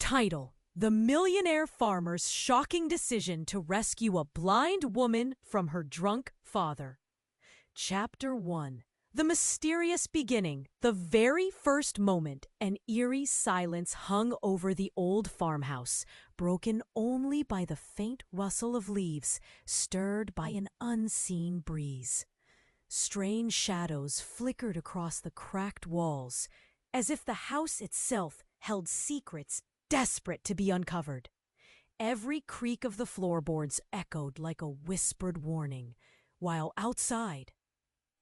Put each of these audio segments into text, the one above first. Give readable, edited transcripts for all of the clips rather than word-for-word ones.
Title: The Millionaire Farmer's Shocking Decision to Rescue a Blind Woman from Her Drunk Father. Chapter 1. The Mysterious Beginning. The very first moment, an eerie silence hung over the old farmhouse, broken only by the faint rustle of leaves, stirred by an unseen breeze. Strange shadows flickered across the cracked walls, as if the house itself held secrets desperate to be uncovered. Every creak of the floorboards echoed like a whispered warning, while outside,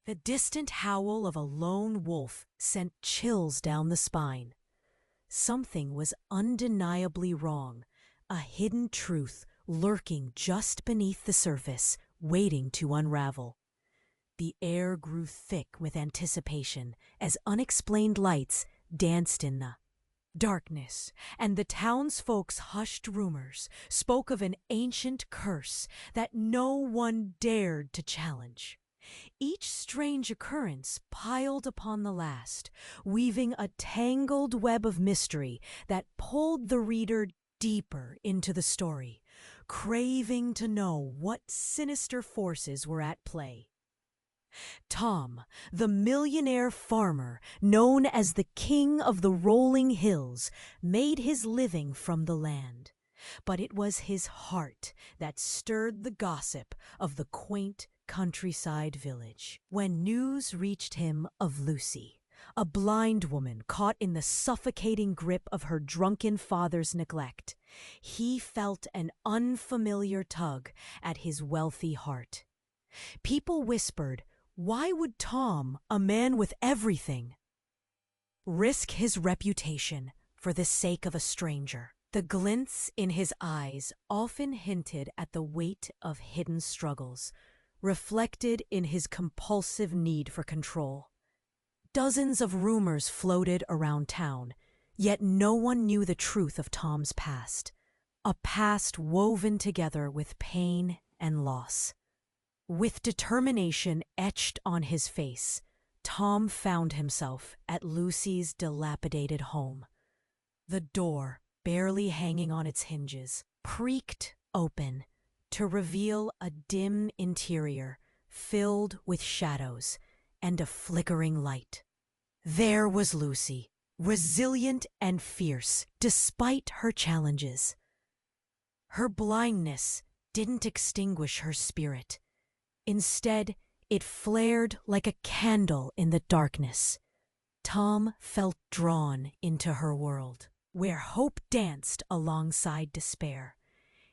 the distant howl of a lone wolf sent chills down the spine. Something was undeniably wrong, a hidden truth lurking just beneath the surface, waiting to unravel. The air grew thick with anticipation as unexplained lights danced in the darkness, and the townsfolk's hushed rumors spoke of an ancient curse that no one dared to challenge. Each strange occurrence piled upon the last, weaving a tangled web of mystery that pulled the reader deeper into the story, craving to know what sinister forces were at play. Tom, the millionaire farmer, known as the King of the Rolling Hills, made his living from the land. But it was his heart that stirred the gossip of the quaint countryside village. When news reached him of Lucy, a blind woman caught in the suffocating grip of her drunken father's neglect, he felt an unfamiliar tug at his wealthy heart. People whispered, why would Tom, a man with everything, risk his reputation for the sake of a stranger? The glints in his eyes often hinted at the weight of hidden struggles, reflected in his compulsive need for control. Dozens of rumors floated around town, yet no one knew the truth of Tom's past, a past woven together with pain and loss. With determination etched on his face, Tom found himself at Lucy's dilapidated home. The door, barely hanging on its hinges, creaked open to reveal a dim interior filled with shadows and a flickering light. There was Lucy, resilient and fierce despite her challenges. Her blindness didn't extinguish her spirit. Instead, it flared like a candle in the darkness. Tom felt drawn into her world, where hope danced alongside despair.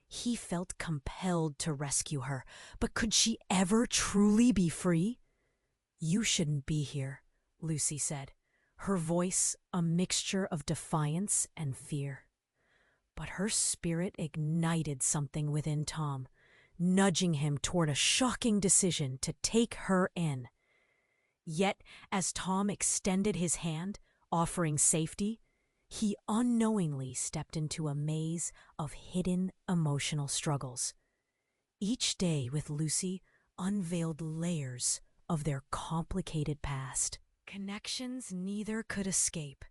He felt compelled to rescue her, but could she ever truly be free? You shouldn't be here, Lucy said, her voice a mixture of defiance and fear. But her spirit ignited something within Tom, nudging him toward a shocking decision to take her in. Yet, as Tom extended his hand, offering safety, he unknowingly stepped into a maze of hidden emotional struggles. Each day with Lucy unveiled layers of their complicated past, connections neither could escape.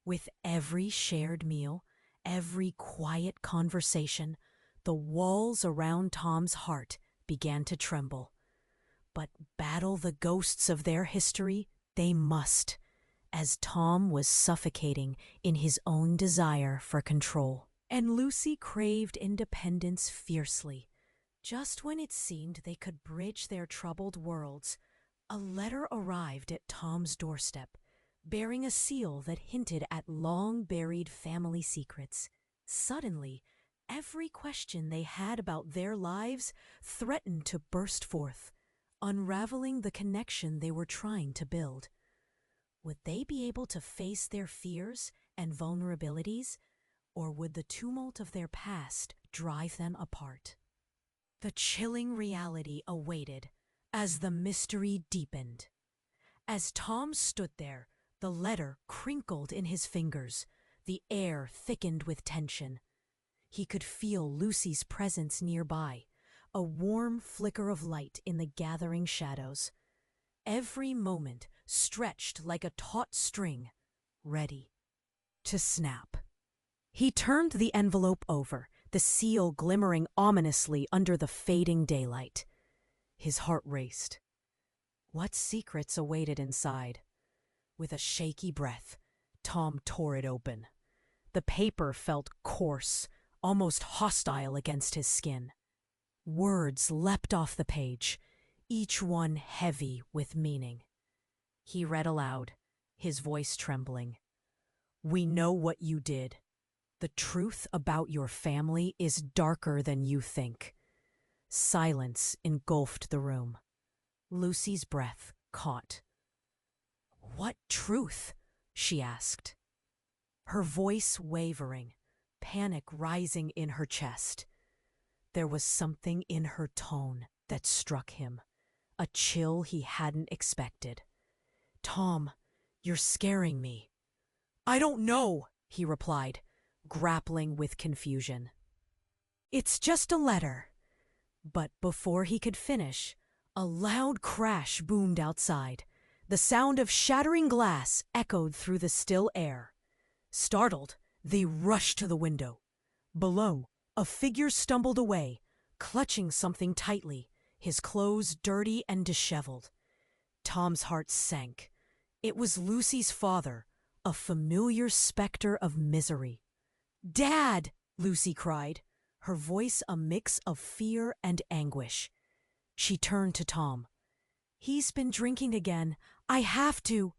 With every shared meal, every quiet conversation, the walls around Tom's heart began to tremble. But battle the ghosts of their history they must, as Tom was suffocating in his own desire for control. And Lucy craved independence fiercely. Just when it seemed they could bridge their troubled worlds, a letter arrived at Tom's doorstep, bearing a seal that hinted at long-buried family secrets. Suddenly, every question they had about their lives threatened to burst forth, unraveling the connection they were trying to build. Would they be able to face their fears and vulnerabilities, or would the tumult of their past drive them apart? The chilling reality awaited as the mystery deepened. As Tom stood there, the letter crinkled in his fingers, the air thickened with tension. He could feel Lucy's presence nearby, a warm flicker of light in the gathering shadows. Every moment stretched like a taut string, ready to snap. He turned the envelope over, the seal glimmering ominously under the fading daylight. His heart raced. What secrets awaited inside? With a shaky breath, Tom tore it open. The paper felt coarse, almost hostile against his skin. Words leapt off the page, each one heavy with meaning. He read aloud, his voice trembling. "We know what you did. The truth about your family is darker than you think." Silence engulfed the room. Lucy's breath caught. "What truth?" she asked. Her voice wavering, panic rising in her chest. There was something in her tone that struck him, a chill he hadn't expected. "Tom, you're scaring me." "I don't know," he replied, grappling with confusion. "It's just a letter." But before he could finish, a loud crash boomed outside. The sound of shattering glass echoed through the still air. Startled, they rushed to the window. Below, a figure stumbled away, clutching something tightly, his clothes dirty and disheveled. Tom's heart sank. It was Lucy's father, a familiar specter of misery. "Dad!" Lucy cried, her voice a mix of fear and anguish. She turned to Tom. "He's been drinking again. I have to—"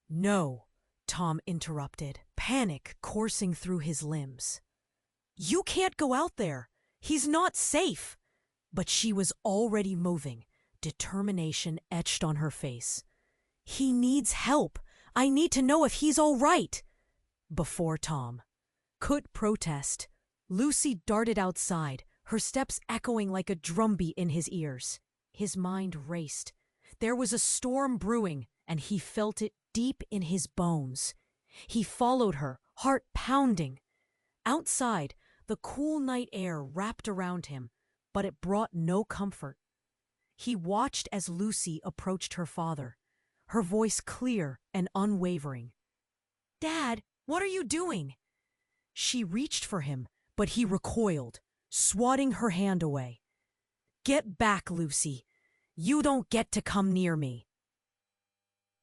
"No," Tom interrupted, panic coursing through his limbs. "You can't go out there. He's not safe." But she was already moving, determination etched on her face. "He needs help. I need to know if he's all right." Before Tom could protest, Lucy darted outside, her steps echoing like a drumbeat in his ears. His mind raced. There was a storm brewing, and he felt it deep in his bones. He followed her, heart pounding. Outside, the cool night air wrapped around him, but it brought no comfort. He watched as Lucy approached her father, her voice clear and unwavering. "Dad, what are you doing?" She reached for him, but he recoiled, swatting her hand away. "Get back, Lucy. You don't get to come near me."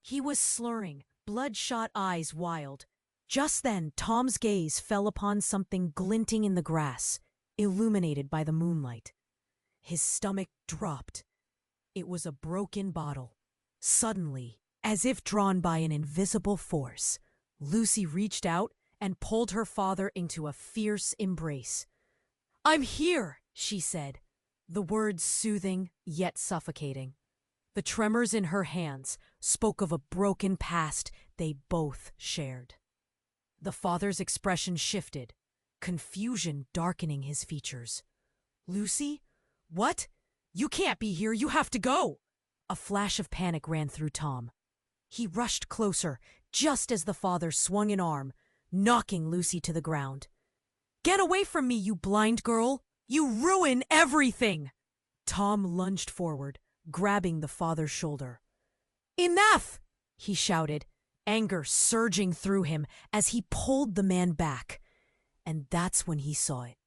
He was slurring, bloodshot eyes wild. Just then, Tom's gaze fell upon something glinting in the grass, illuminated by the moonlight. His stomach dropped. It was a broken bottle. Suddenly, as if drawn by an invisible force, Lucy reached out and pulled her father into a fierce embrace. "I'm here," she said, the words soothing yet suffocating. The tremors in her hands spoke of a broken past they both shared. The father's expression shifted, confusion darkening his features. "Lucy? What? You can't be here. You have to go." A flash of panic ran through Tom. He rushed closer, just as the father swung an arm, knocking Lucy to the ground. "Get away from me, you blind girl! You ruin everything!" Tom lunged forward, grabbing the father's shoulder. "Enough!" he shouted, anger surging through him as he pulled the man back. And that's when he saw it.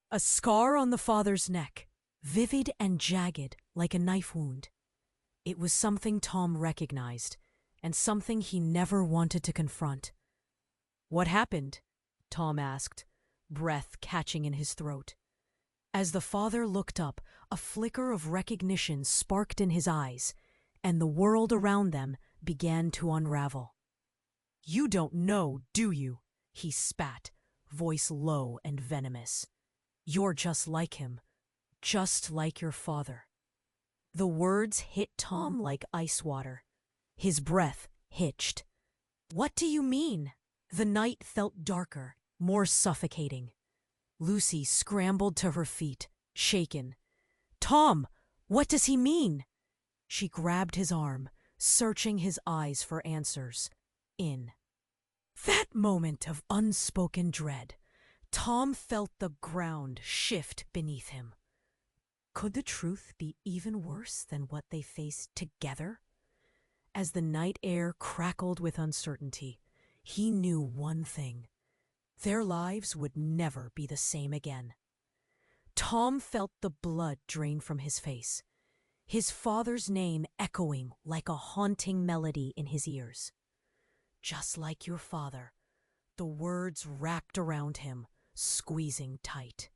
A scar on the father's neck, vivid and jagged like a knife wound. It was something Tom recognized, and something he never wanted to confront. "What happened?" Tom asked, breath catching in his throat. As the father looked up, a flicker of recognition sparked in his eyes, and the world around them began to unravel. "You don't know, do you?" he spat, voice low and venomous. "You're just like him, just like your father." The words hit Tom like ice water. His breath hitched. "What do you mean?" The night felt darker, more suffocating. Lucy scrambled to her feet, shaken. "Tom, what does he mean?" She grabbed his arm, searching his eyes for answers. In that moment of unspoken dread, Tom felt the ground shift beneath him. Could the truth be even worse than what they faced together? As the night air crackled with uncertainty, he knew one thing. Their lives would never be the same again. Tom felt the blood drain from his face, his father's name echoing like a haunting melody in his ears. Just like your father, the words wrapped around him, squeezing tight.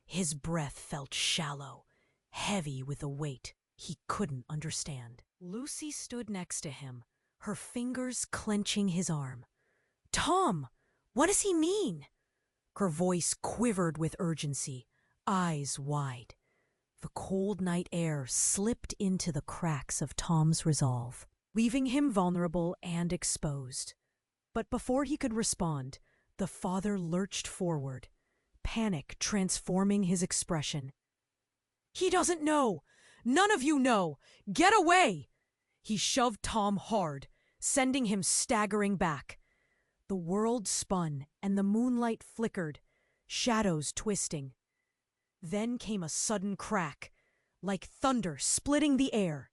His breath felt shallow, heavy with a weight he couldn't understand. Lucy stood next to him, her fingers clenching his arm. "Tom, what does he mean?" Her voice quivered with urgency, eyes wide. The cold night air slipped into the cracks of Tom's resolve, leaving him vulnerable and exposed. But before he could respond, the father lurched forward, panic transforming his expression. "He doesn't know! None of you know! Get away!" He shoved Tom hard, sending him staggering back. The world spun and the moonlight flickered, shadows twisting. Then came a sudden crack, like thunder splitting the air.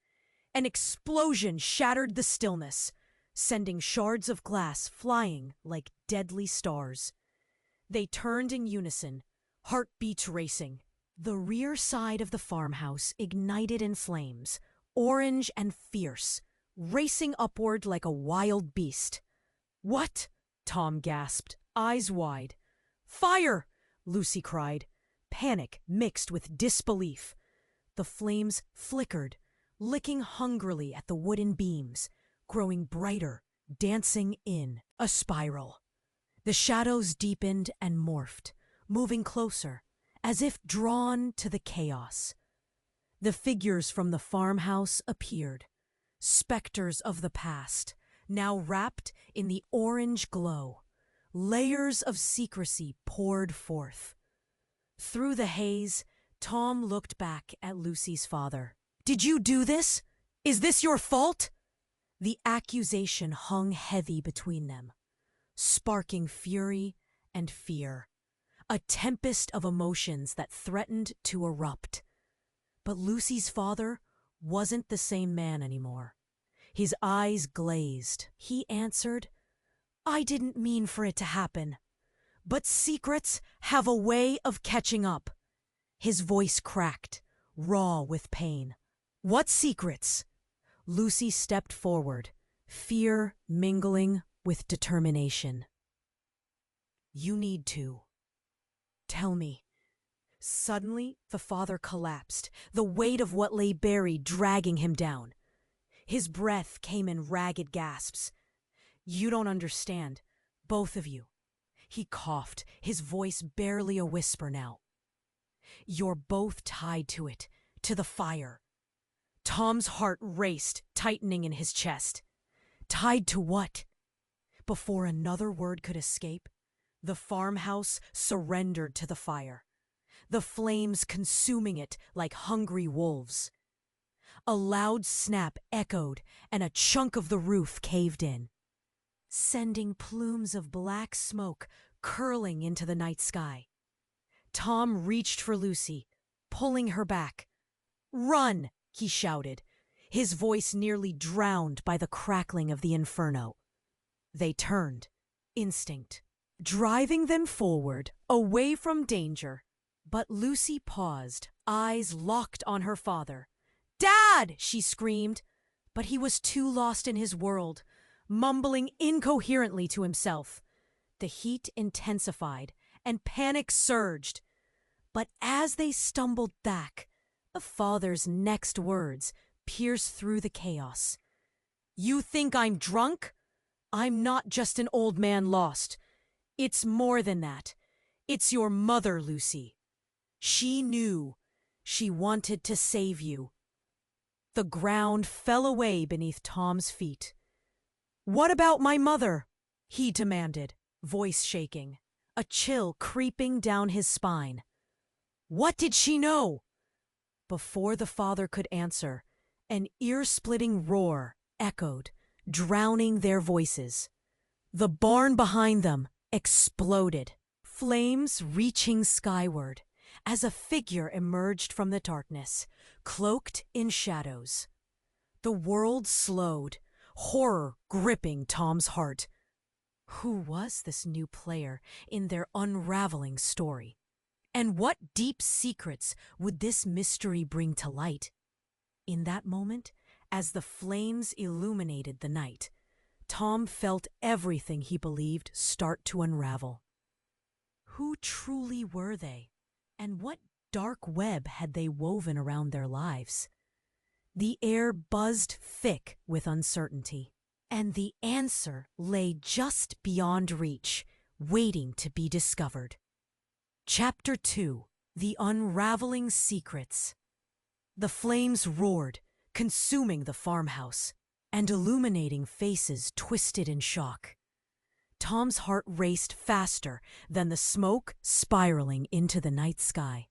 An explosion shattered the stillness, sending shards of glass flying like deadly stars. They turned in unison, heartbeats racing. The rear side of the farmhouse ignited in flames, orange and fierce, racing upward like a wild beast. "What?" Tom gasped, eyes wide. "Fire!" Lucy cried, panic mixed with disbelief. The flames flickered, licking hungrily at the wooden beams, growing brighter, dancing in a spiral. The shadows deepened and morphed, moving closer, as if drawn to the chaos. The figures from the farmhouse appeared, specters of the past, now wrapped in the orange glow. Layers of secrecy poured forth. Through the haze, Tom looked back at Lucy's father. "Did you do this? Is this your fault?" The accusation hung heavy between them, sparking fury and fear, a tempest of emotions that threatened to erupt. But Lucy's father wasn't the same man anymore. His eyes glazed. He answered, "I didn't mean for it to happen. But secrets have a way of catching up." His voice cracked, raw with pain. "What secrets?" Lucy stepped forward, fear mingling with determination. "You need to. Tell me." Suddenly, the father collapsed, the weight of what lay buried dragging him down. His breath came in ragged gasps. "You don't understand, both of you." He coughed, his voice barely a whisper now. "You're both tied to it, to the fire." Tom's heart raced, tightening in his chest. Tied to what? Before another word could escape, the farmhouse surrendered to the fire, the flames consuming it like hungry wolves. A loud snap echoed, and a chunk of the roof caved in, sending plumes of black smoke curling into the night sky. Tom reached for Lucy, pulling her back. "Run!" he shouted, his voice nearly drowned by the crackling of the inferno. They turned, instinct, driving them forward, away from danger. But Lucy paused, eyes locked on her father. "Dad!" she screamed, but he was too lost in his world, mumbling incoherently to himself. The heat intensified, and panic surged. But as they stumbled back, the father's next words pierced through the chaos. "You think I'm drunk? I'm not just an old man lost. It's more than that. It's your mother, Lucy. She knew. She wanted to save you." The ground fell away beneath Tom's feet. "What about my mother?" he demanded, voice shaking, a chill creeping down his spine. "What did she know?" Before the father could answer, an ear-splitting roar echoed, drowning their voices. The barn behind them exploded, flames reaching skyward as a figure emerged from the darkness, cloaked in shadows. The world slowed, horror gripping Tom's heart. Who was this new player in their unraveling story? And what deep secrets would this mystery bring to light? In that moment, as the flames illuminated the night, Tom felt everything he believed start to unravel. Who truly were they? And what dark web had they woven around their lives? The air buzzed thick with uncertainty, and the answer lay just beyond reach, waiting to be discovered. Chapter 2: The Unraveling Secrets. The flames roared, consuming the farmhouse, and illuminating faces twisted in shock. Tom's heart raced faster than the smoke spiraling into the night sky.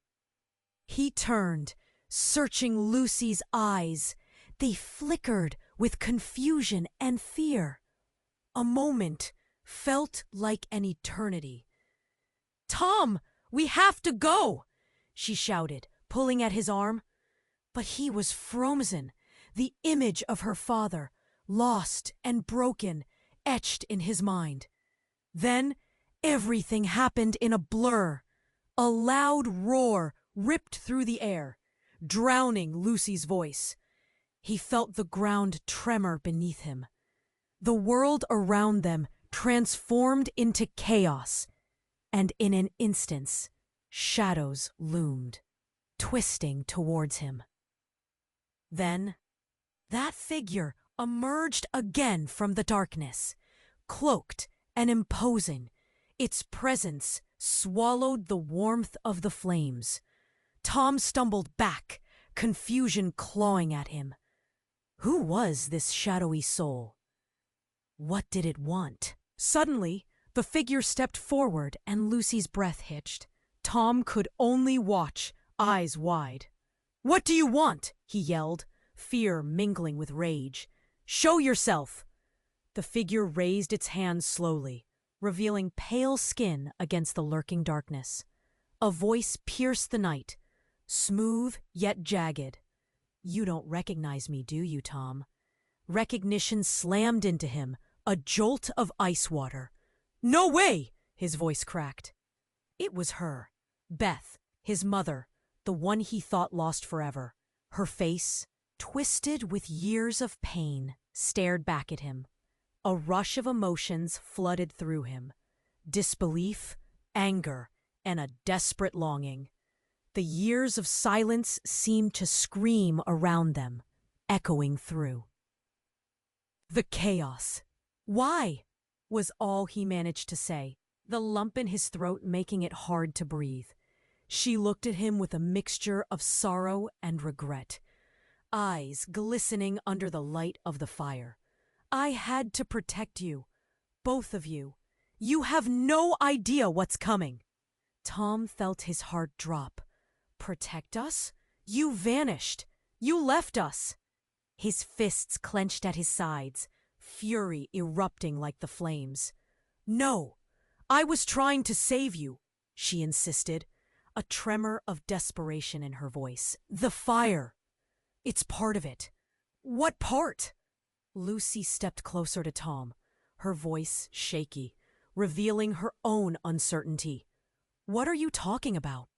He turned, searching Lucy's eyes. They flickered with confusion and fear. A moment felt like an eternity. "Tom, we have to go!" she shouted, pulling at his arm. But he was frozen, the image of her father, lost and broken, etched in his mind. Then everything happened in a blur. A loud roar ripped through the air, drowning Lucy's voice. He felt the ground tremor beneath him. The world around them transformed into chaos, and in an instant, shadows loomed, twisting towards him. Then, that figure emerged again from the darkness, cloaked and imposing. Its presence swallowed the warmth of the flames. Tom stumbled back, confusion clawing at him. Who was this shadowy soul? What did it want? Suddenly, the figure stepped forward and Lucy's breath hitched. Tom could only watch, eyes wide. "What do you want?" he yelled, fear mingling with rage. "Show yourself!" The figure raised its hands slowly, revealing pale skin against the lurking darkness. A voice pierced the night, smooth yet jagged. "You don't recognize me, do you, Tom?" Recognition slammed into him, a jolt of ice water. "No way!" his voice cracked. It was her, Beth, his mother, the one he thought lost forever. Her face, twisted with years of pain, stared back at him. A rush of emotions flooded through him. Disbelief, anger, and a desperate longing. The years of silence seemed to scream around them, echoing through. The chaos. "Why?" was all he managed to say, the lump in his throat making it hard to breathe. She looked at him with a mixture of sorrow and regret, eyes glistening under the light of the fire. "I had to protect you, both of you. You have no idea what's coming." Tom felt his heart drop. "Protect us? You vanished. You left us." His fists clenched at his sides, fury erupting like the flames. "No, I was trying to save you," she insisted, a tremor of desperation in her voice. "The fire. It's part of it." "What part?" Lucy stepped closer to Tom, her voice shaky, revealing her own uncertainty. "What are you talking about?"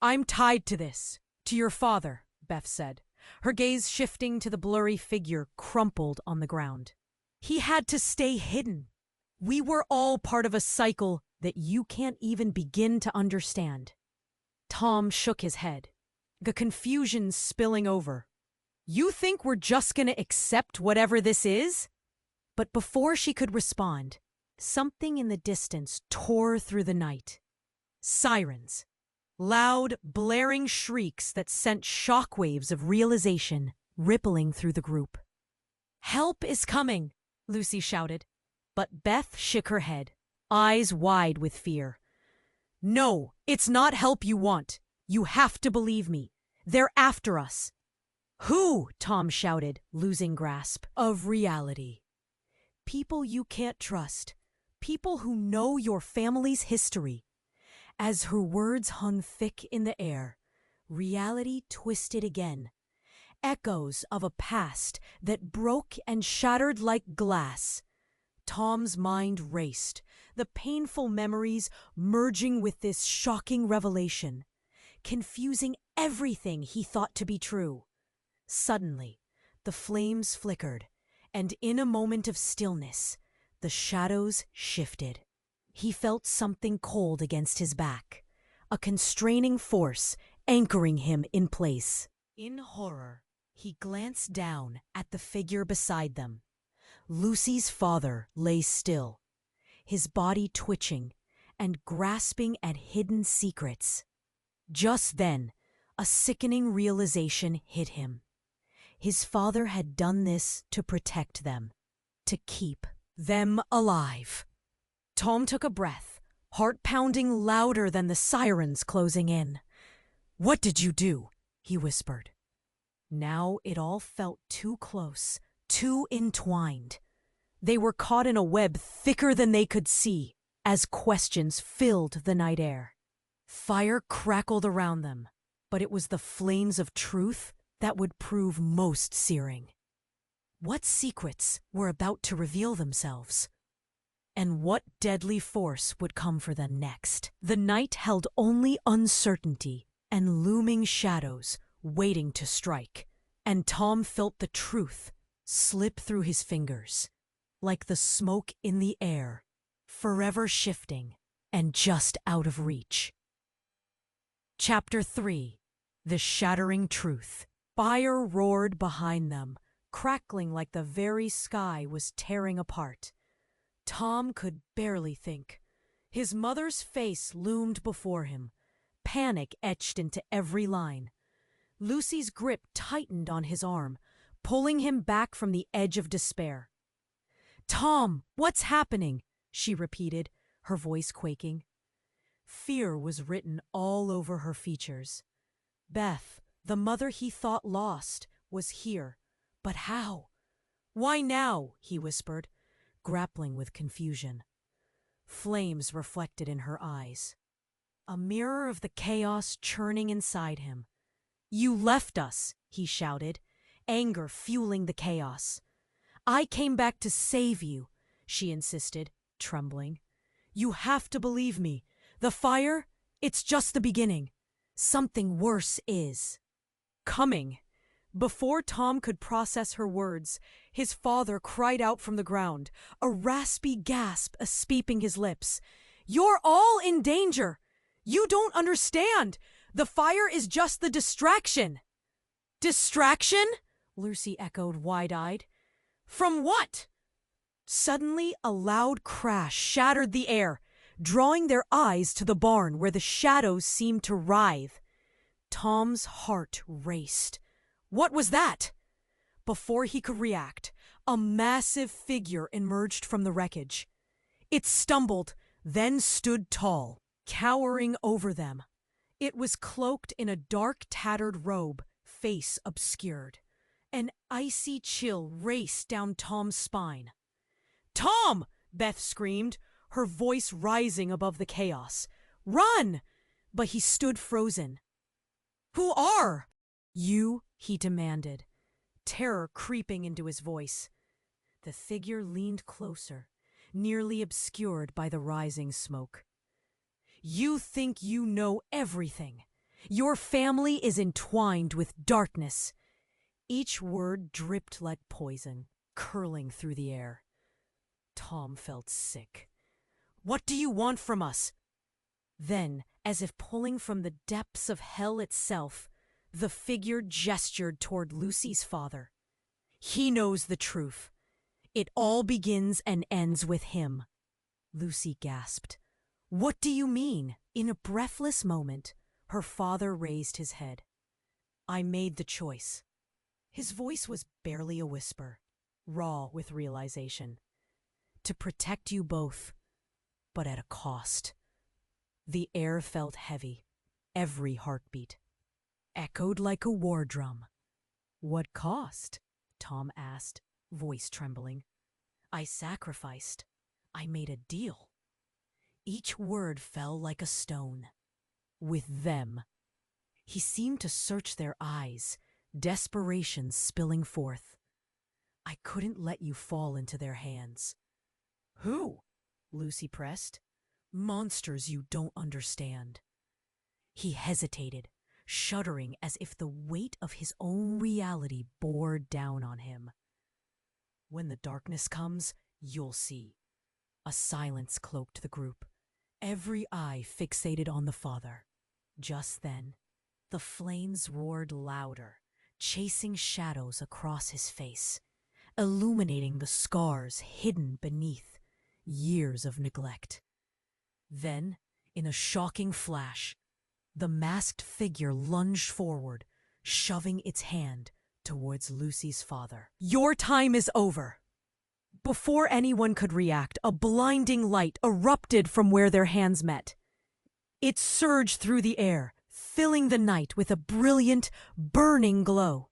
"I'm tied to this, to your father," Beth said, her gaze shifting to the blurry figure crumpled on the ground. "He had to stay hidden. We were all part of a cycle that you can't even begin to understand." Tom shook his head, the confusion spilling over. "You think we're just gonna accept whatever this is?" But before she could respond, something in the distance tore through the night. Sirens. Loud, blaring shrieks that sent shockwaves of realization rippling through the group. "Help is coming," Lucy shouted, but Beth shook her head, eyes wide with fear. "No, it's not help you want. You have to believe me. They're after us." "Who?" Tom shouted, losing grasp of reality. "People you can't trust. People who know your family's history." As her words hung thick in the air, reality twisted again. Echoes of a past that broke and shattered like glass. Tom's mind raced, the painful memories merging with this shocking revelation, confusing everything he thought to be true. Suddenly, the flames flickered, and in a moment of stillness, the shadows shifted. He felt something cold against his back, a constraining force anchoring him in place. In horror, he glanced down at the figure beside them. Lucy's father lay still, his body twitching and grasping at hidden secrets. Just then, a sickening realization hit him. His father had done this to protect them, to keep them alive. Tom took a breath, heart pounding louder than the sirens closing in. "What did you do?" he whispered. Now it all felt too close, too entwined. They were caught in a web thicker than they could see, as questions filled the night air. Fire crackled around them, but it was the flames of truth that would prove most searing. What secrets were about to reveal themselves? And what deadly force would come for them next? The night held only uncertainty and looming shadows waiting to strike, and Tom felt the truth slip through his fingers, like the smoke in the air, forever shifting and just out of reach. Chapter 3: The Shattering Truth. Fire roared behind them, crackling like the very sky was tearing apart. Tom could barely think. His mother's face loomed before him, panic etched into every line. Lucy's grip tightened on his arm, pulling him back from the edge of despair. "Tom, what's happening?" she repeated, her voice quaking. Fear was written all over her features. Beth, the mother he thought lost, was here. But how? "Why now?" he whispered, grappling with confusion. Flames reflected in her eyes, a mirror of the chaos churning inside him. "You left us," he shouted, anger fueling the chaos. "I came back to save you," she insisted, trembling. "You have to believe me. The fire, it's just the beginning. Something worse is coming." Before Tom could process her words, his father cried out from the ground, a raspy gasp escaping his lips. "You're all in danger! You don't understand! The fire is just the distraction!" "Distraction?" Lucy echoed wide-eyed. "From what?" Suddenly, a loud crash shattered the air, drawing their eyes to the barn where the shadows seemed to writhe. Tom's heart raced. What was that? Before he could react, a massive figure emerged from the wreckage. It stumbled, then stood tall, cowering over them. It was cloaked in a dark, tattered robe, face obscured. An icy chill raced down Tom's spine. "Tom!" Beth screamed, her voice rising above the chaos. "Run!" But he stood frozen. "Who are you?" he demanded, terror creeping into his voice. The figure leaned closer, nearly obscured by the rising smoke. "You think you know everything. Your family is entwined with darkness." Each word dripped like poison, curling through the air. Tom felt sick. "What do you want from us?" Then, as if pulling from the depths of hell itself, the figure gestured toward Lucy's father. "He knows the truth. It all begins and ends with him." Lucy gasped. "What do you mean?" In a breathless moment, her father raised his head. "I made the choice." His voice was barely a whisper, raw with realization. "To protect you both, but at a cost." The air felt heavy. Every heartbeat echoed like a war drum. "What cost?" Tom asked, voice trembling. "I sacrificed. I made a deal." Each word fell like a stone. "With them." He seemed to search their eyes, desperation spilling forth. "I couldn't let you fall into their hands." Who? Lucy pressed. Monsters you don't understand. He hesitated, shuddering as if the weight of his own reality bore down on him. When the darkness comes, you'll see. A silence cloaked the group, every eye fixated on the father. Just then, the flames roared louder, chasing shadows across his face, illuminating the scars hidden beneath years of neglect. Then, in a shocking flash, the masked figure lunged forward, shoving its hand towards Lucy's father. Your time is over! Before anyone could react, a blinding light erupted from where their hands met. It surged through the air, filling the night with a brilliant, burning glow.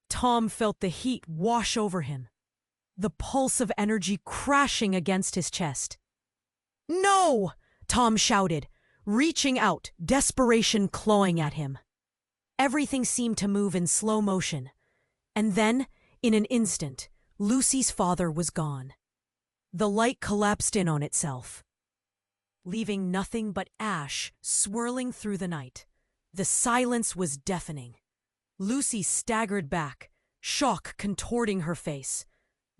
Tom felt the heat wash over him, the pulse of energy crashing against his chest. No! Tom shouted, reaching out, desperation clawing at him. Everything seemed to move in slow motion, and then, in an instant, Lucy's father was gone. The light collapsed in on itself, leaving nothing but ash swirling through the night. The silence was deafening. Lucy staggered back, shock contorting her face.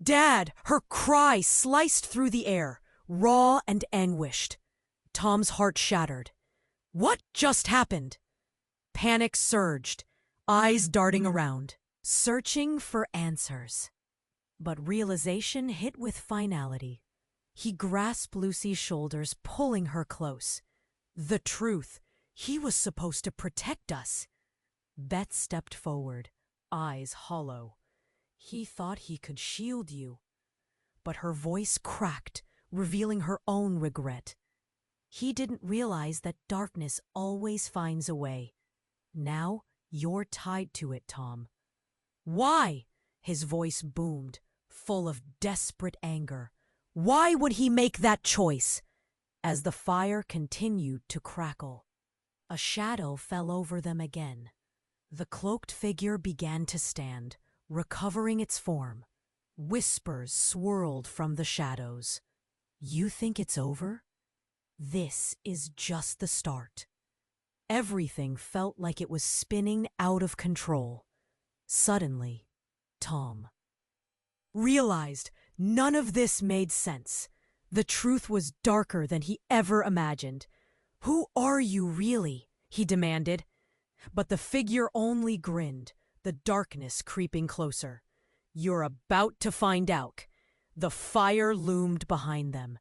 "Dad!" Her cry sliced through the air, raw and anguished. Tom's heart shattered. What just happened? Panic surged, eyes darting around, searching for answers. But realization hit with finality. He grasped Lucy's shoulders, pulling her close. The truth. He was supposed to protect us. Beth stepped forward, eyes hollow. He thought he could shield you. But her voice cracked, revealing her own regret. He didn't realize that darkness always finds a way. Now you're tied to it, Tom. Why? His voice boomed, full of desperate anger. Why would he make that choice? As the fire continued to crackle, a shadow fell over them again. The cloaked figure began to stand, recovering its form. Whispers swirled from the shadows. You think it's over? This is just the start. Everything felt like it was spinning out of control. Suddenly, Tom realized none of this made sense. The truth was darker than he ever imagined. Who are you really? He demanded. But the figure only grinned, the darkness creeping closer. You're about to find out. The fire loomed behind them,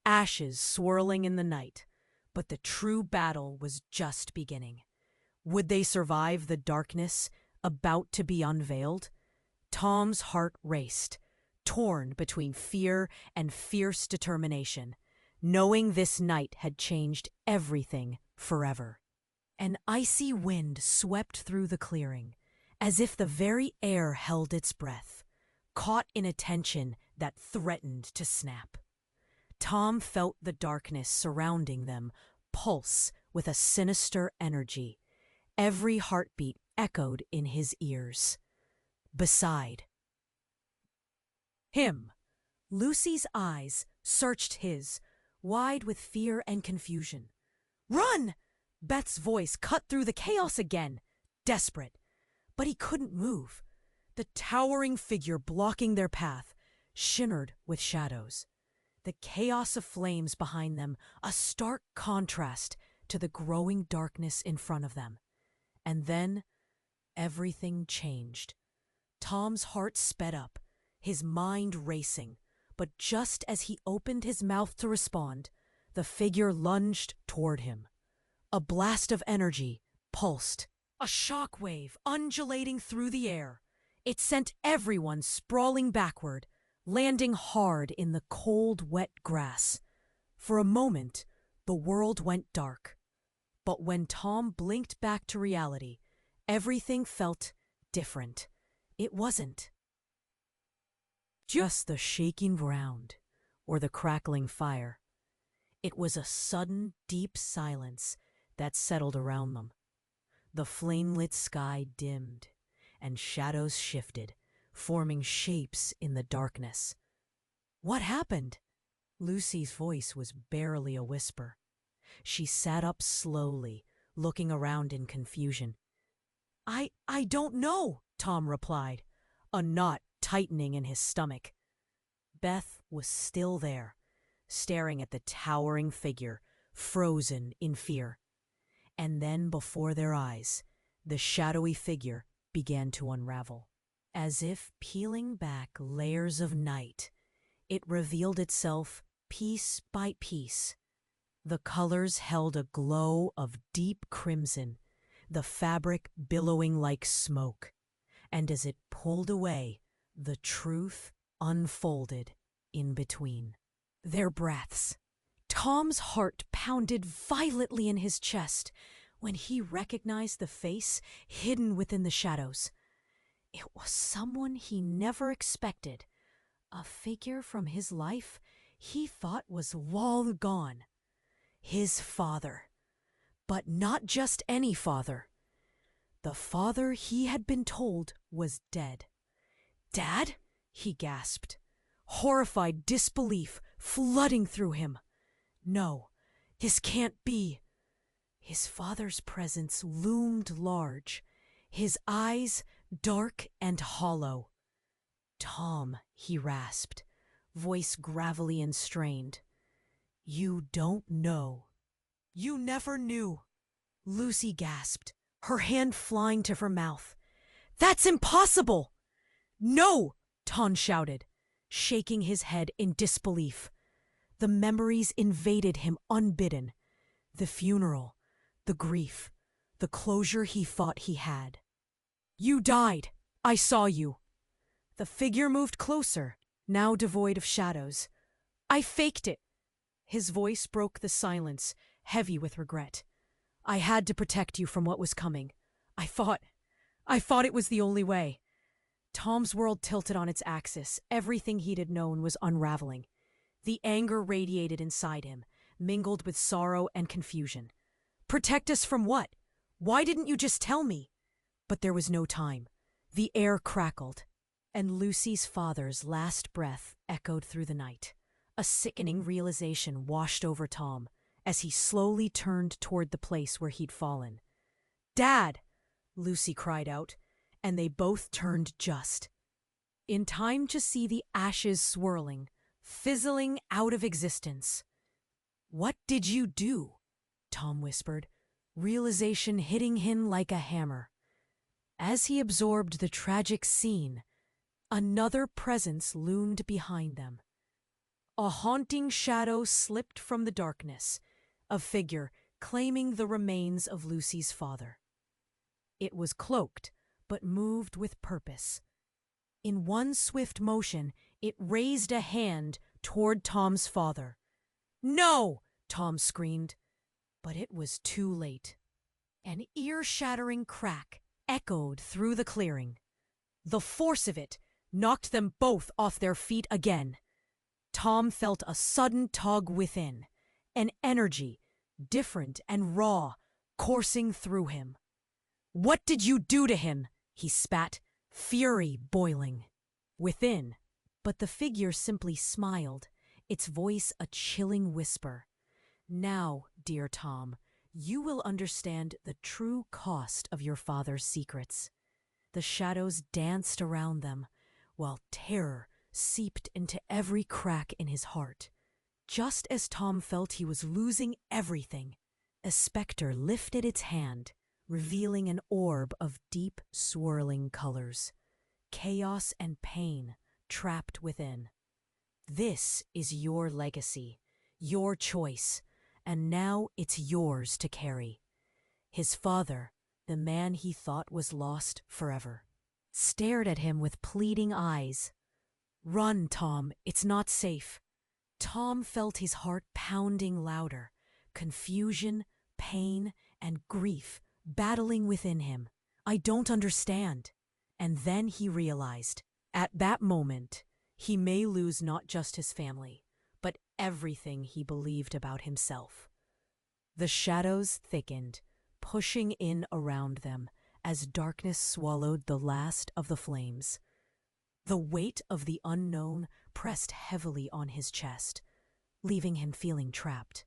ashes swirling in the night. But the true battle was just beginning. Would they survive the darkness about to be unveiled? Tom's heart raced, torn between fear and fierce determination, knowing this night had changed everything forever. An icy wind swept through the clearing, as if the very air held its breath, caught in a tension that threatened to snap. Tom felt the darkness surrounding them pulse with a sinister energy. Every heartbeat echoed in his ears. Beside him, Lucy's eyes searched his, wide with fear and confusion. Run! Beth's voice cut through the chaos again, desperate. But he couldn't move. The towering figure blocking their path shimmered with shadows. The chaos of flames behind them, a stark contrast to the growing darkness in front of them. And then, everything changed. Tom's heart sped up, his mind racing. But just as he opened his mouth to respond, the figure lunged toward him. A blast of energy pulsed, a shock wave undulating through the air. It sent everyone sprawling backward, landing hard in the cold, wet grass. For a moment, the world went dark. But when Tom blinked back to reality, everything felt different. It wasn't just the shaking ground or the crackling fire. It was a sudden, deep silence that settled around them. The flame-lit sky dimmed, and shadows shifted, forming shapes in the darkness. What happened? Lucy's voice was barely a whisper. She sat up slowly, looking around in confusion. I don't know, Tom replied, a knot tightening in his stomach. Beth was still there, staring at the towering figure, frozen in fear. And then before their eyes, the shadowy figure began to unravel. As if peeling back layers of night, it revealed itself piece by piece. The colors held a glow of deep crimson, the fabric billowing like smoke, and as it pulled away, the truth unfolded in between. Their breaths. Tom's heart pounded violently in his chest when he recognized the face hidden within the shadows. It was someone he never expected, a figure from his life he thought was long gone. His father. But not just any father. The father he had been told was dead. "Dad?" he gasped, horrified disbelief flooding through him. No, this can't be. His father's presence loomed large, his eyes dark and hollow. "Tom," he rasped, voice gravelly and strained. "You don't know. You never knew." Lucy gasped, her hand flying to her mouth. "That's impossible!" "No!" Tom shouted, shaking his head in disbelief. The memories invaded him unbidden. The funeral, the grief, the closure he thought he had. "You died. I saw you." The figure moved closer, now devoid of shadows. "I faked it." His voice broke the silence, heavy with regret. "I had to protect you from what was coming. I thought it was the only way." Tom's world tilted on its axis. Everything he'd known was unraveling. The anger radiated inside him, mingled with sorrow and confusion. "Protect us from what? Why didn't you just tell me?" But there was no time. The air crackled, and Lucy's father's last breath echoed through the night. A sickening realization washed over Tom as he slowly turned toward the place where he'd fallen. "Dad!" Lucy cried out, and they both turned just in time to see the ashes swirling, fizzling out of existence. "What did you do?" Tom whispered, realization hitting him like a hammer. As he absorbed the tragic scene, another presence loomed behind them. A haunting shadow slipped from the darkness, a figure claiming the remains of Lucy's father. It was cloaked, but moved with purpose. In one swift motion, it raised a hand toward Tom's father. "No!" Tom screamed, but it was too late. An ear-shattering crack echoed through the clearing. The force of it knocked them both off their feet again. Tom felt a sudden tug within, an energy, different and raw, coursing through him. "What did you do to him?" he spat, fury boiling within. But the figure simply smiled, its voice a chilling whisper. "Now, dear Tom, you will understand the true cost of your father's secrets." The shadows danced around them, while terror seeped into every crack in his heart. Just as Tom felt he was losing everything, a specter lifted its hand, revealing an orb of deep, swirling colors. Chaos and pain trapped within. "This is your legacy, your choice, and now it's yours to carry." His father, the man he thought was lost forever, stared at him with pleading eyes. "Run, Tom, it's not safe." Tom felt his heart pounding louder, confusion, pain, and grief battling within him. "I don't understand." And then he realized, at that moment, he may lose not just his family, but everything he believed about himself. The shadows thickened, pushing in around them as darkness swallowed the last of the flames. The weight of the unknown pressed heavily on his chest. leaving him feeling trapped.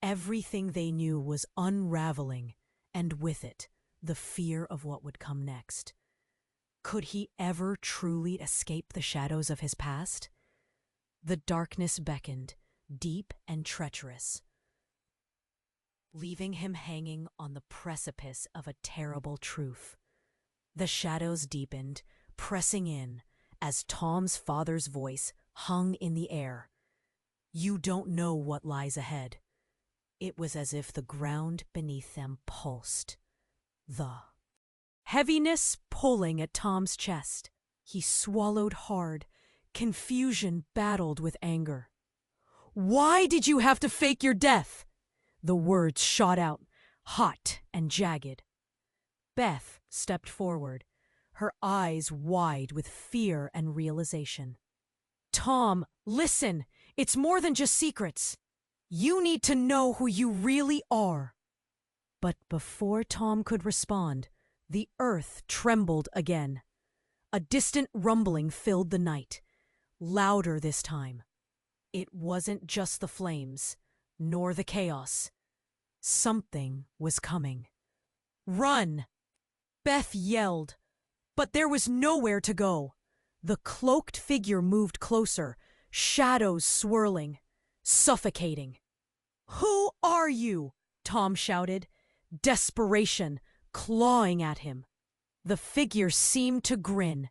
Everything they knew was unraveling, and with it, the fear of what would come next. Could he ever truly escape the shadows of his past? The darkness beckoned, deep and treacherous, leaving him hanging on the precipice of a terrible truth. The shadows deepened, pressing in, as Tom's father's voice hung in the air. "You don't know what lies ahead." It was as if the ground beneath them pulsed. The heaviness pulling at Tom's chest. He swallowed hard. Confusion battled with anger. "Why did you have to fake your death?" The words shot out, hot and jagged. Beth stepped forward, her eyes wide with fear and realization. "Tom, listen! It's more than just secrets. You need to know who you really are." But before Tom could respond, the earth trembled again. A distant rumbling filled the night, louder this time. It wasn't just the flames, nor the chaos. Something was coming. "Run!" Beth yelled, but there was nowhere to go. The cloaked figure moved closer, shadows swirling, suffocating. "Who are you?" Tom shouted, desperation clawing at him. The figure seemed to grin,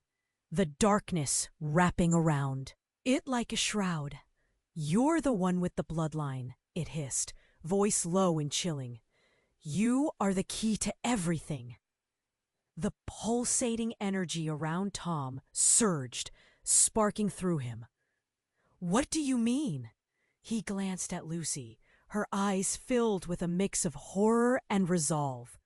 the darkness wrapping around it like a shroud. "You're the one with the bloodline," it hissed, voice low and chilling. "You are the key to everything." The pulsating energy around Tom surged, sparking through him. "What do you mean?" He glanced at Lucy, her eyes filled with a mix of horror and resolve.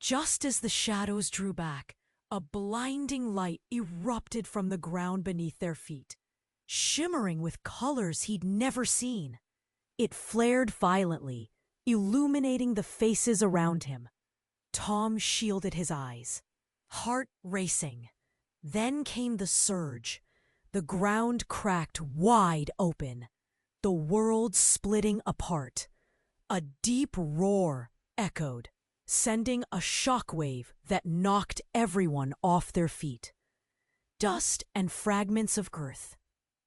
Just as the shadows drew back, a blinding light erupted from the ground beneath their feet, shimmering with colors he'd never seen. It flared violently, illuminating the faces around him. Tom shielded his eyes, heart racing. Then came the surge. The ground cracked wide open, the world splitting apart. A deep roar echoed, sending a shockwave that knocked everyone off their feet. Dust and fragments of earth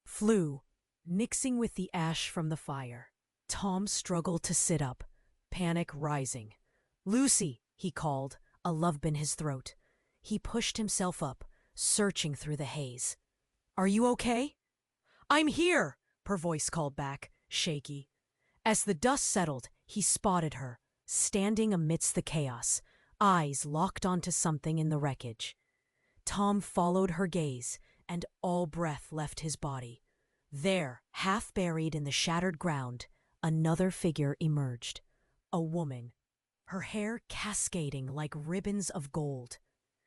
flew, mixing with the ash from the fire. Tom struggled to sit up, panic rising. "Lucy," he called, a lump in his throat. He pushed himself up, searching through the haze. "Are you okay?" "I'm here," her voice called back, shaky. As the dust settled, he spotted her, standing amidst the chaos, eyes locked onto something in the wreckage. Tom followed her gaze, and all breath left his body. There, half buried in the shattered ground, another figure emerged. A woman, her hair cascading like ribbons of gold.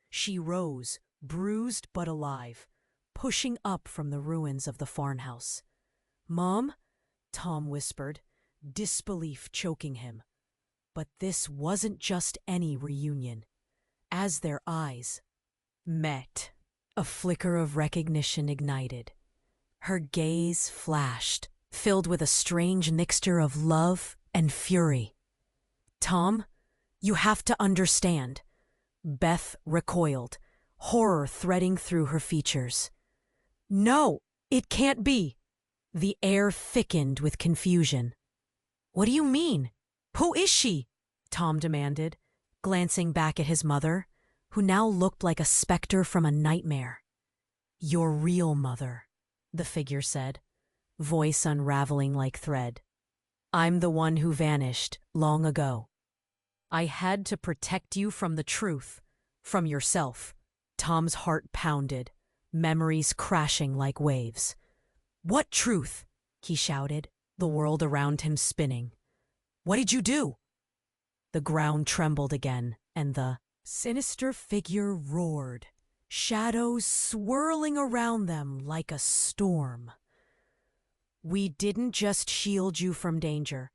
She rose, bruised but alive, pushing up from the ruins of the farmhouse. "Mom?" Tom whispered, disbelief choking him. But this wasn't just any reunion. As their eyes met, a flicker of recognition ignited. Her gaze flashed, filled with a strange mixture of love and fury. "Tom, you have to understand." Beth recoiled, horror threading through her features. "No, it can't be." The air thickened with confusion. "What do you mean? Who is she?" Tom demanded, glancing back at his mother, who now looked like a specter from a nightmare. "Your real mother," the figure said, voice unraveling like thread. "I'm the one who vanished long ago. I had to protect you from the truth, from yourself." Tom's heart pounded, memories crashing like waves. "What truth?" he shouted, the world around him spinning. "What did you do?" The ground trembled again, and the sinister figure roared, shadows swirling around them like a storm. "We didn't just shield you from danger.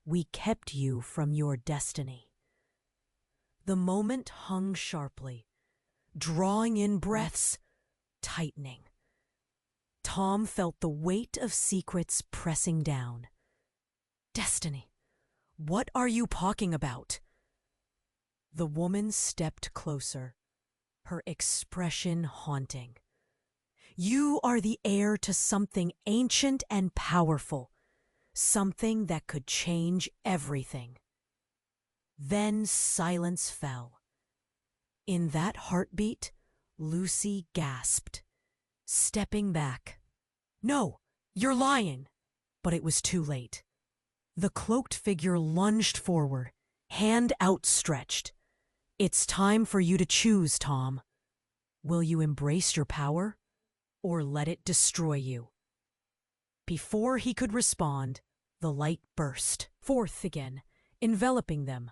We kept you from your destiny." The moment hung sharply, drawing in breaths, tightening. Tom felt the weight of secrets pressing down. Destiny, what are you talking about? The woman stepped closer, her expression haunting. You are the heir to something ancient and powerful, something that could change everything. Then silence fell. In that heartbeat, Lucy gasped, stepping back. No, you're lying! But it was too late. The cloaked figure lunged forward, hand outstretched. It's time for you to choose, Tom. Will you embrace your power, or let it destroy you? Before he could respond, the light burst forth again, enveloping them.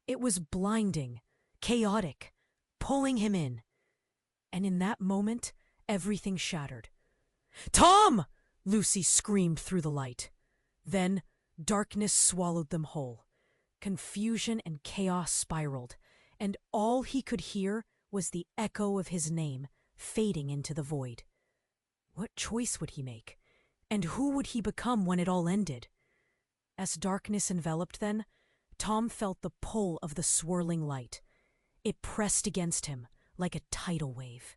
It was blinding, chaotic, pulling him in. And in that moment, everything shattered. Tom! Lucy screamed through the light. Then, darkness swallowed them whole. Confusion and chaos spiraled, and all he could hear was the echo of his name fading into the void. What choice would he make? And who would he become when it all ended? As darkness enveloped them, Tom felt the pull of the swirling light. It pressed against him like a tidal wave,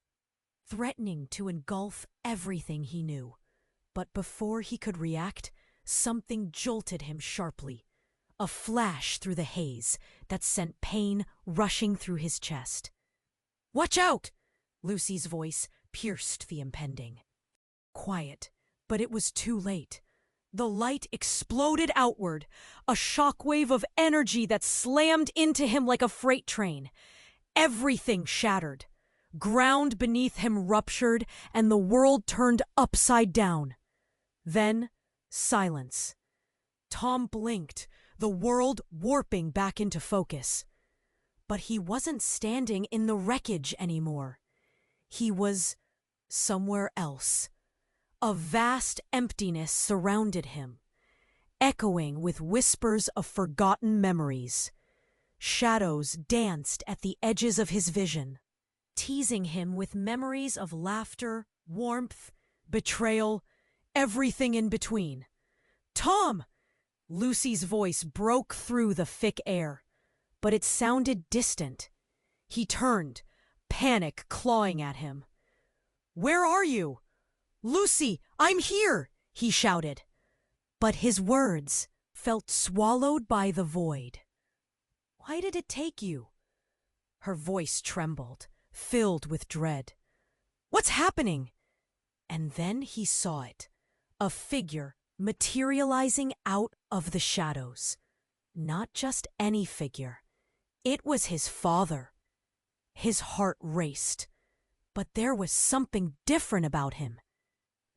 threatening to engulf everything he knew. But before he could react, something jolted him sharply, a flash through the haze that sent pain rushing through his chest. "Watch out!" Lucy's voice pierced the impending. Quiet, but it was too late. The light exploded outward, a shockwave of energy that slammed into him like a freight train. Everything shattered. Ground beneath him ruptured, and the world turned upside down. Then, silence. Tom blinked, the world warping back into focus. But he wasn't standing in the wreckage anymore. He was somewhere else. A vast emptiness surrounded him, echoing with whispers of forgotten memories. Shadows danced at the edges of his vision, teasing him with memories of laughter, warmth, betrayal, everything in between. "Tom!" Lucy's voice broke through the thick air, but it sounded distant. He turned, panic clawing at him. "Where are you?" "Lucy, I'm here!" he shouted. But his words felt swallowed by the void. "Why did it take you?" Her voice trembled, filled with dread. "What's happening?" And then he saw it, a figure materializing out of the shadows. Not just any figure. It was his father. His heart raced, but there was something different about him.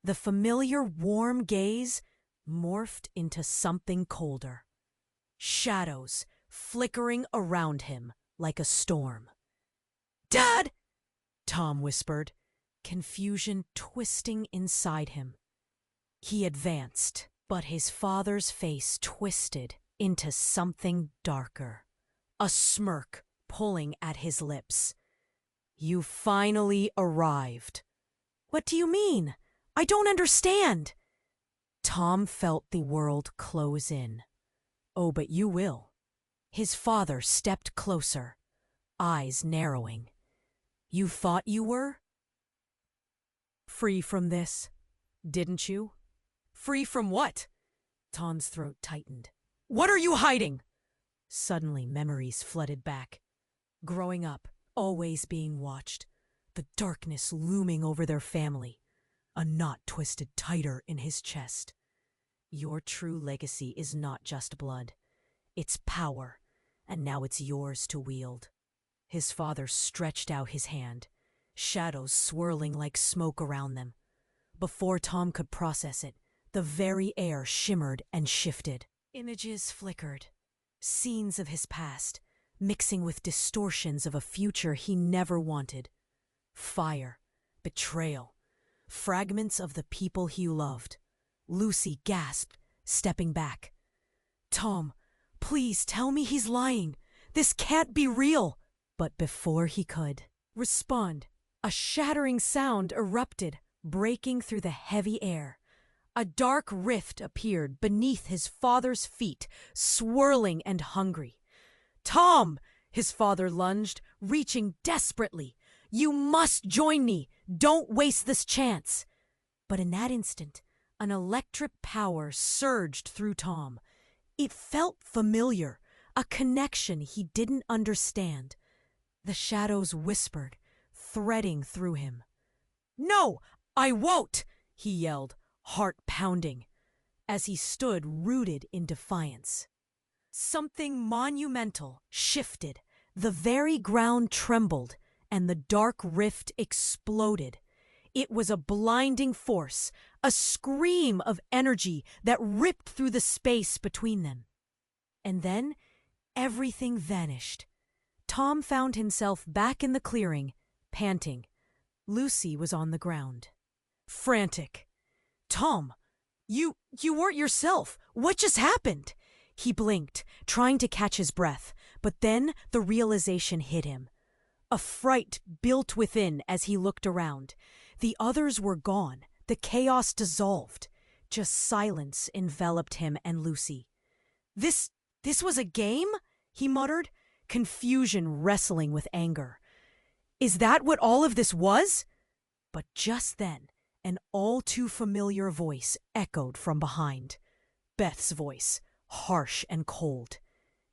The familiar warm gaze morphed into something colder. Shadows flickering around him like a storm. "Dad!" Tom whispered, confusion twisting inside him. He advanced, but his father's face twisted into something darker, a smirk pulling at his lips. "You finally arrived." "What do you mean? I don't understand." Tom felt the world close in. "Oh, but you will." His father stepped closer, eyes narrowing. "You thought you were free from this, didn't you?" "Free from what?" Tom's throat tightened. "What are you hiding?" Suddenly memories flooded back. Growing up, always being watched, the darkness looming over their family. A knot twisted tighter in his chest. Your true legacy is not just blood. It's power, and now it's yours to wield. His father stretched out his hand, shadows swirling like smoke around them. Before Tom could process it, the very air shimmered and shifted. Images flickered, scenes of his past, mixing with distortions of a future he never wanted. Fire, betrayal, fragments of the people he loved. Lucy gasped, stepping back. "Tom, please tell me he's lying. This can't be real." But before he could respond, a shattering sound erupted, breaking through the heavy air. A dark rift appeared beneath his father's feet, swirling and hungry. "Tom!" his father lunged, reaching desperately. "You must join me! Don't waste this chance!" But in that instant, an electric power surged through Tom. It felt familiar, a connection he didn't understand. The shadows whispered, threading through him. "No, I won't!" he yelled, heart pounding, as he stood rooted in defiance. Something monumental shifted. The very ground trembled, and the dark rift exploded. It was a blinding force, a scream of energy that ripped through the space between them. And then everything vanished. Tom found himself back in the clearing, panting. Lucy was on the ground, frantic. "Tom, you weren't yourself. What just happened?" He blinked, trying to catch his breath, but then the realization hit him. A fright built within as he looked around. The others were gone, the chaos dissolved. Just silence enveloped him and Lucy. This was a game?" he muttered, confusion wrestling with anger. "Is that what all of this was?" But just then, an all-too-familiar voice echoed from behind. Beth's voice, harsh and cold.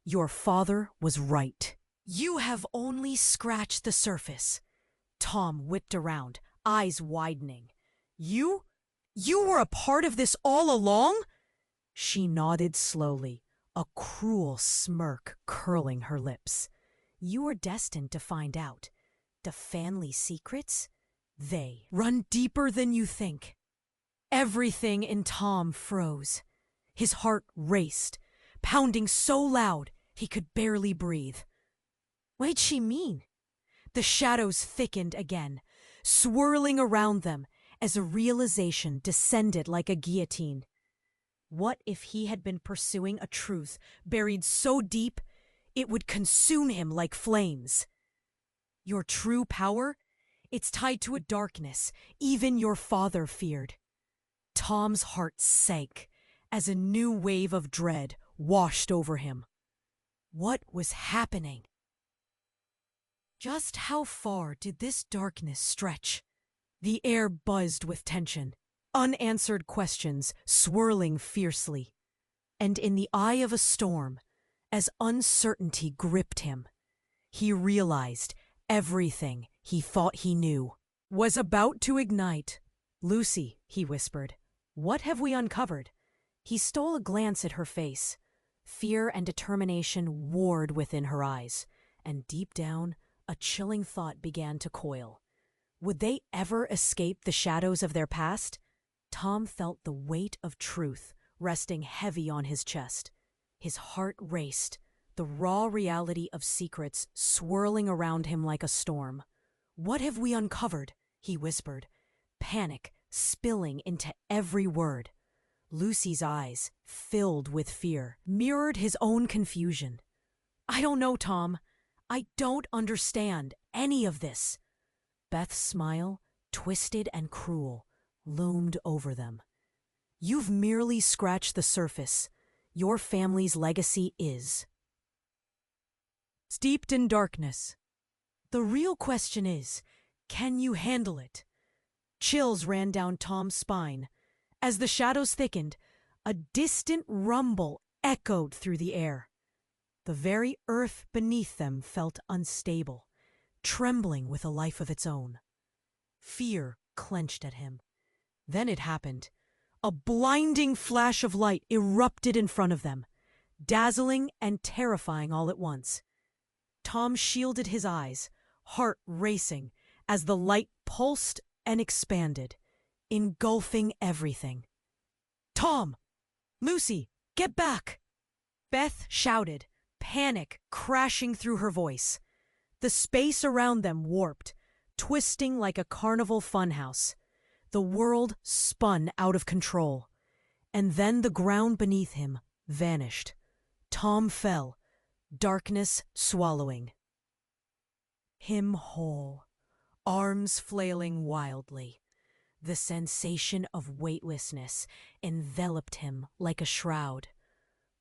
"Your father was right. You have only scratched the surface." Tom whipped around, eyes widening. You were a part of this all along?" She nodded slowly, a cruel smirk curling her lips. "You were destined to find out. The family secrets? They run deeper than you think." Everything in Tom froze. His heart raced, pounding so loud he could barely breathe. What'd she mean? The shadows thickened again, swirling around them as a realization descended like a guillotine. What if he had been pursuing a truth buried so deep it would consume him like flames? Your true power? It's tied to a darkness even your father feared. Tom's heart sank as a new wave of dread washed over him. What was happening? Just how far did this darkness stretch? The air buzzed with tension, unanswered questions swirling fiercely. And in the eye of a storm, as uncertainty gripped him, he realized everything he thought he knew was about to ignite. "Lucy," he whispered, "what have we uncovered?" He stole a glance at her face. Fear and determination warred within her eyes, and deep down, a chilling thought began to coil. Would they ever escape the shadows of their past? Tom felt the weight of truth resting heavy on his chest. His heart raced, the raw reality of secrets swirling around him like a storm. "What have we uncovered?" he whispered, panic spilling into every word. Lucy's eyes, filled with fear, mirrored his own confusion. "I don't know, Tom. I don't understand any of this." Beth's smile, twisted and cruel, loomed over them. "You've merely scratched the surface. Your family's legacy is steeped in darkness. The real question is, can you handle it?" Chills ran down Tom's spine. As the shadows thickened, a distant rumble echoed through the air. The very earth beneath them felt unstable, trembling with a life of its own. Fear clenched at him. Then it happened. A blinding flash of light erupted in front of them, dazzling and terrifying all at once. Tom shielded his eyes, heart racing, as the light pulsed and expanded, engulfing everything. "Tom! Lucy, get back!" Beth shouted, panic crashing through her voice. The space around them warped, twisting like a carnival funhouse. The world spun out of control. And then the ground beneath him vanished. Tom fell, darkness swallowing him whole, arms flailing wildly. The sensation of weightlessness enveloped him like a shroud.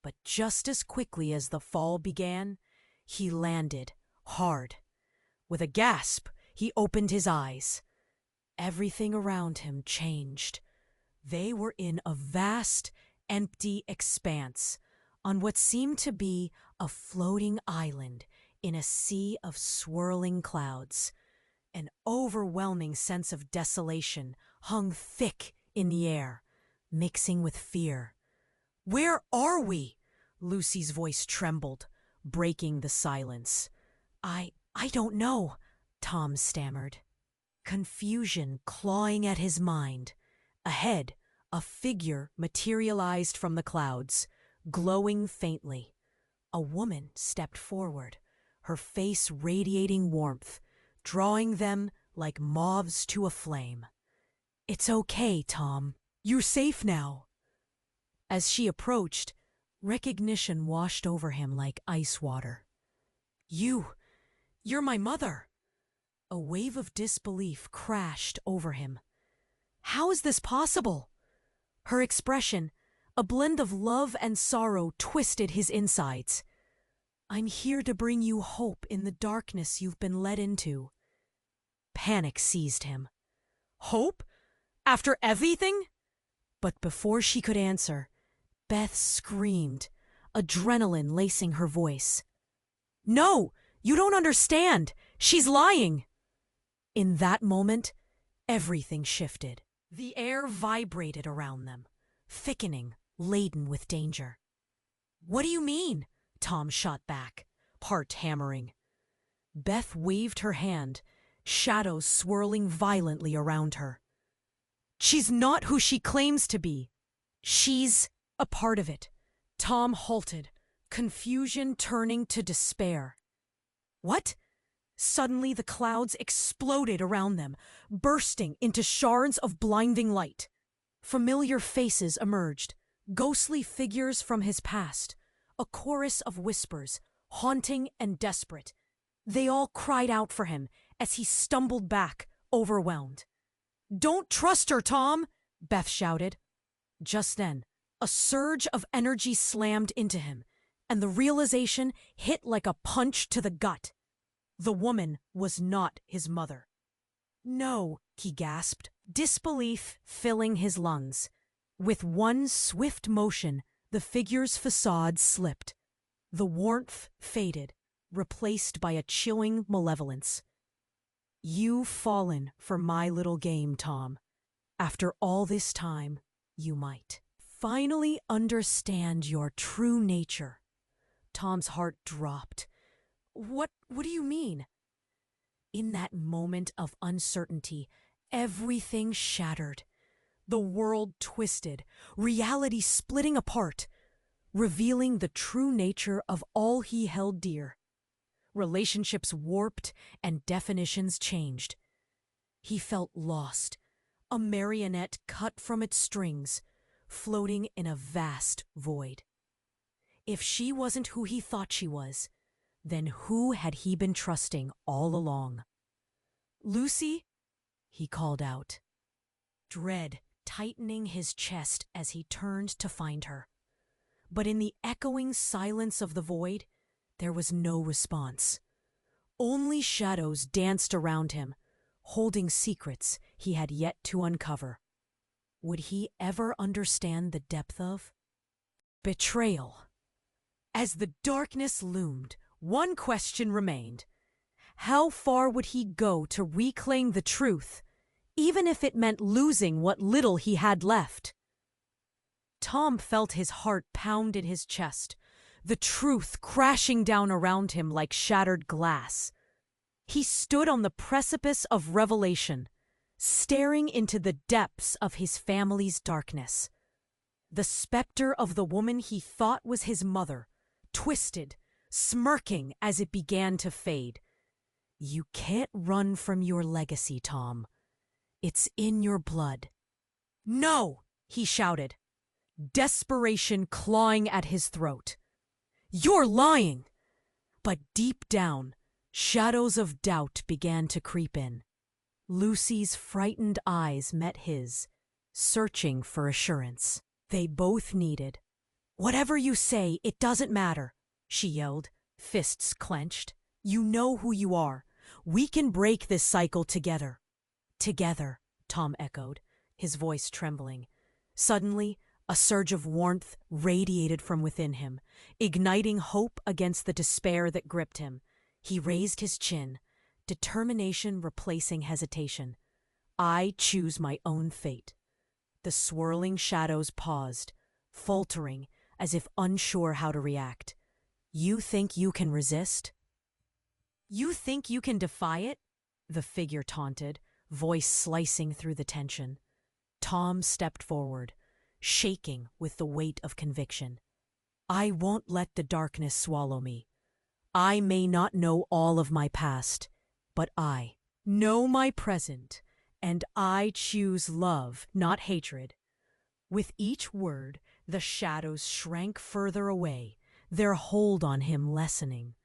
But just as quickly as the fall began, he landed hard. With a gasp, he opened his eyes. Everything around him changed. They were in a vast, empty expanse on what seemed to be a floating island in a sea of swirling clouds. An overwhelming sense of desolation hung thick in the air, mixing with fear. "Where are we?" Lucy's voice trembled, breaking the silence. I don't know," Tom stammered. Confusion clawing at his mind. Ahead, a figure materialized from the clouds, glowing faintly. A woman stepped forward, her face radiating warmth, drawing them like moths to a flame. "It's okay, Tom. You're safe now." As she approached, recognition washed over him like ice water. You're my mother." A wave of disbelief crashed over him. "How is this possible?" Her expression, a blend of love and sorrow, twisted his insides. "I'm here to bring you hope in the darkness you've been led into." Panic seized him. "Hope? After everything?" But before she could answer, Beth screamed, adrenaline lacing her voice. "No, you don't understand. She's lying." In that moment, everything shifted. The air vibrated around them, thickening, laden with danger. "What do you mean?" Tom shot back, heart hammering. Beth waved her hand, shadows swirling violently around her. "She's not who she claims to be. She's a part of it." Tom halted, confusion turning to despair. "What?" Suddenly the clouds exploded around them, bursting into shards of blinding light. Familiar faces emerged, ghostly figures from his past, a chorus of whispers, haunting and desperate. They all cried out for him as he stumbled back, overwhelmed. "Don't trust her, Tom!" Beth shouted. Just then, a surge of energy slammed into him, and the realization hit like a punch to the gut. The woman was not his mother. "No," he gasped, disbelief filling his lungs. With one swift motion, the figure's facade slipped. The warmth faded, replaced by a chilling malevolence. "You've fallen for my little game, Tom. After all this time, you might finally understand your true nature." Tom's heart dropped. What do you mean?" In that moment of uncertainty, everything shattered. The world twisted, reality splitting apart, revealing the true nature of all he held dear. Relationships warped and definitions changed. He felt lost, a marionette cut from its strings, floating in a vast void. If she wasn't who he thought she was, then who had he been trusting all along? "Lucy?" he called out, dread tightening his chest as he turned to find her. But in the echoing silence of the void, there was no response. Only shadows danced around him, holding secrets he had yet to uncover. Would he ever understand the depth of betrayal? As the darkness loomed, one question remained. How far would he go to reclaim the truth, even if it meant losing what little he had left? Tom felt his heart pound in his chest, the truth crashing down around him like shattered glass. He stood on the precipice of revelation, staring into the depths of his family's darkness. The specter of the woman he thought was his mother, twisted, smirking as it began to fade. "You can't run from your legacy, Tom. It's in your blood." "No!" he shouted, desperation clawing at his throat. "You're lying!" But deep down, shadows of doubt began to creep in. Lucy's frightened eyes met his, searching for assurance. They both needed. "Whatever you say, it doesn't matter," she yelled, fists clenched. "You know who you are. We can break this cycle together." "Together," Tom echoed, his voice trembling. Suddenly, a surge of warmth radiated from within him, igniting hope against the despair that gripped him. He raised his chin, determination replacing hesitation. "I choose my own fate." The swirling shadows paused, faltering as if unsure how to react. "You think you can resist? You think you can defy it?" the figure taunted, voice slicing through the tension. Tom stepped forward, shaking with the weight of conviction. "I won't let the darkness swallow me. I may not know all of my past, but I know my present, and I choose love, not hatred." With each word, the shadows shrank further away, their hold on him lessening.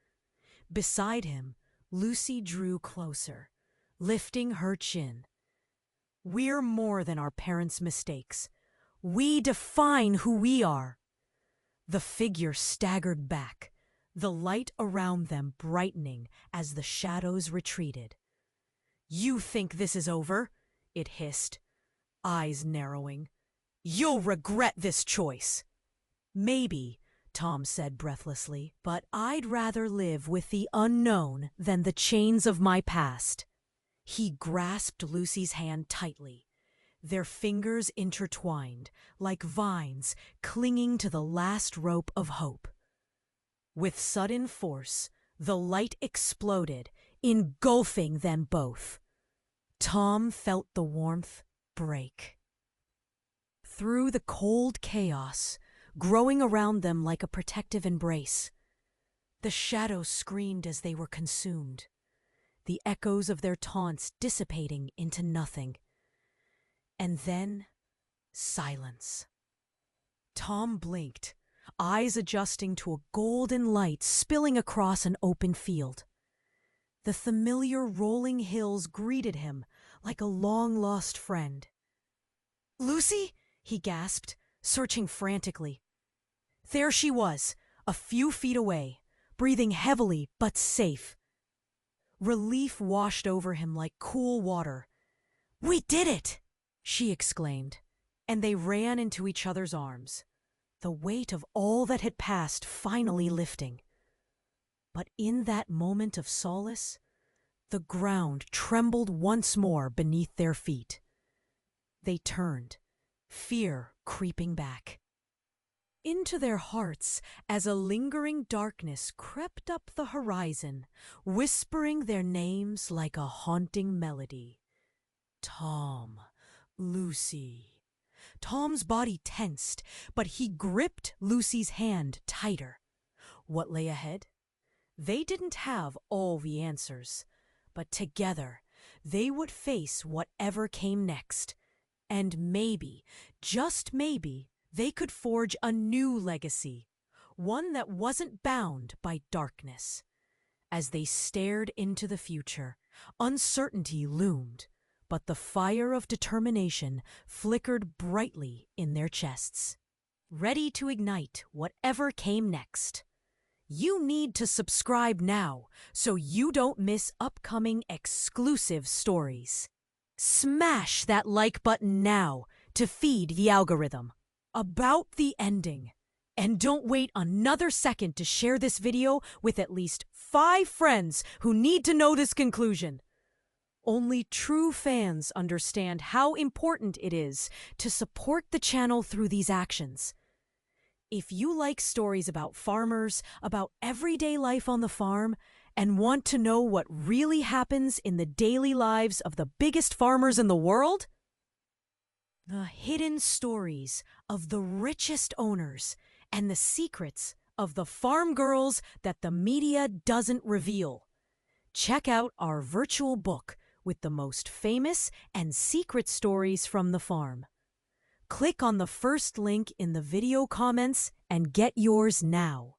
Beside him, Lucy drew closer, lifting her chin. "We're more than our parents' mistakes. We define who we are." The figure staggered back, the light around them brightening as the shadows retreated. "You think this is over?" it hissed, eyes narrowing. "You'll regret this choice." "Maybe," Tom said breathlessly, "but I'd rather live with the unknown than the chains of my past." He grasped Lucy's hand tightly, their fingers intertwined like vines clinging to the last rope of hope. With sudden force, the light exploded, engulfing them both. Tom felt the warmth break. Through the cold chaos, growing around them like a protective embrace, the shadows screamed as they were consumed, the echoes of their taunts dissipating into nothing. And then, silence. Tom blinked, eyes adjusting to a golden light spilling across an open field. The familiar rolling hills greeted him like a long-lost friend. "Lucy?" he gasped, searching frantically. There she was, a few feet away, breathing heavily but safe. Relief washed over him like cool water. "We did it!" she exclaimed, and they ran into each other's arms, the weight of all that had passed finally lifting. But in that moment of solace, the ground trembled once more beneath their feet. They turned, fear creeping back into their hearts as a lingering darkness crept up the horizon, whispering their names like a haunting melody. Tom, Lucy. Tom's body tensed, but he gripped Lucy's hand tighter. What lay ahead? They didn't have all the answers, but together they would face whatever came next. And maybe, just maybe, they could forge a new legacy, one that wasn't bound by darkness. As they stared into the future, uncertainty loomed, but the fire of determination flickered brightly in their chests, ready to ignite whatever came next. You need to subscribe now so you don't miss upcoming exclusive stories. Smash that like button now to feed the algorithm. About the ending. And don't wait another second to share this video with at least 5 friends who need to know this conclusion. Only true fans understand how important it is to support the channel through these actions. If you like stories about farmers, about everyday life on the farm, and want to know what really happens in the daily lives of the biggest farmers in the world, the hidden stories of the richest owners and the secrets of the farm girls that the media doesn't reveal, check out our virtual book with the most famous and secret stories from the farm. Click on the first link in the video comments and get yours now.